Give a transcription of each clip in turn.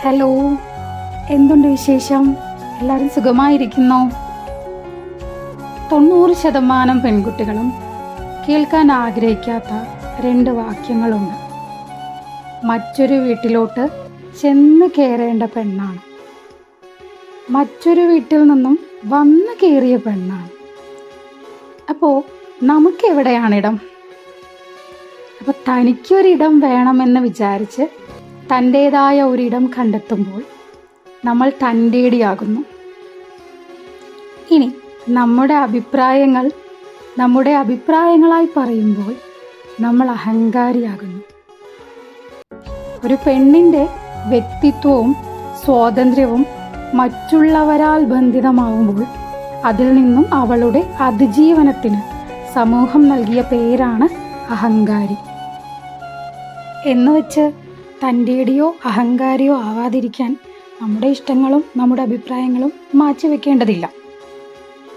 Hello, എന്തുണ്ട് വിശേഷം? എല്ലാവരും സുഖമായിരിക്കുന്നോ? 90% പെൺകുട്ടികളും കേൾക്കാൻ ആഗ്രഹിക്കാത്ത 2 വാക്യങ്ങളുണ്ട്. മറ്റൊരു വീട്ടിലോട്ട് ചെന്ന് കയറേണ്ട പെണ്ണാണ്, മറ്റൊരു വീട്ടിൽ നിന്നും വന്നു കയറിയ പെണ്ണാണ്. അപ്പോൾ നമുക്കെവിടെയാണിടം? അപ്പോൾ തനിക്കൊരിടം വേണമെന്ന് വിചാരിച്ച് തൻ്റേതായ ഒരിടം കണ്ടെത്തുമ്പോൾ നമ്മൾ തൻ്റേടിയാകുന്നു. ഇനി നമ്മുടെ അഭിപ്രായങ്ങളായി പറയുമ്പോൾ നമ്മൾ അഹങ്കാരിയാകുന്നു. ഒരു പെണ്ണിൻ്റെ വ്യക്തിത്വവും സ്വാതന്ത്ര്യവും മറ്റുള്ളവരാൽ ബന്ധിതമാവുമ്പോൾ അതിൽ നിന്നും അവളുടെ അതിജീവനത്തിന് സമൂഹം നൽകിയ പേരാണ് അഹങ്കാരി. എന്നുവെച്ച് തൻ്റേടിയോ അഹങ്കാരിയോ ആവാതിരിക്കാൻ നമ്മുടെ ഇഷ്ടങ്ങളും നമ്മുടെ അഭിപ്രായങ്ങളും മാറ്റിവെക്കേണ്ടതില്ല.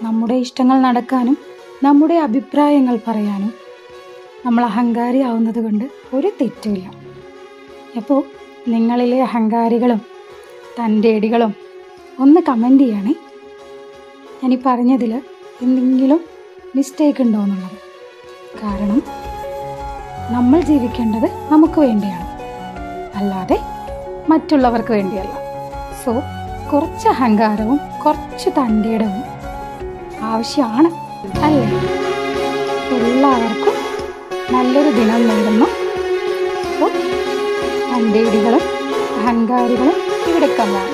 നമ്മുടെ ഇഷ്ടങ്ങൾ നടക്കാനും നമ്മുടെ അഭിപ്രായങ്ങൾ പറയാനും നമ്മൾ അഹങ്കാരി ആവുന്നത് കൊണ്ട് ഒരു തെറ്റുമില്ല. അപ്പോൾ നിങ്ങളിലെ അഹങ്കാരികളും തൻ്റേടികളും ഒന്ന് കമൻറ്റ് ചെയ്യണേ. ഞാനീ പറഞ്ഞതിൽ എന്തെങ്കിലും മിസ്റ്റേക്ക് ഉണ്ടോ എന്നുള്ളത്. കാരണം നമ്മൾ ജീവിക്കേണ്ടത് നമുക്ക് വേണ്ടിയാണ്, അല്ലാതെ മറ്റുള്ളവർക്ക് വേണ്ടിയല്ല. സോ കുറച്ച് അഹങ്കാരവും കുറച്ച് തൻ്റേടവും ആവശ്യമാണ്, അല്ലേ? എല്ലാവർക്കും നല്ലൊരു ദിനം നേരുന്നു. അപ്പോൾ തൻ്റേടികളും അഹങ്കാരികളും ഇവിടെ കാണാം.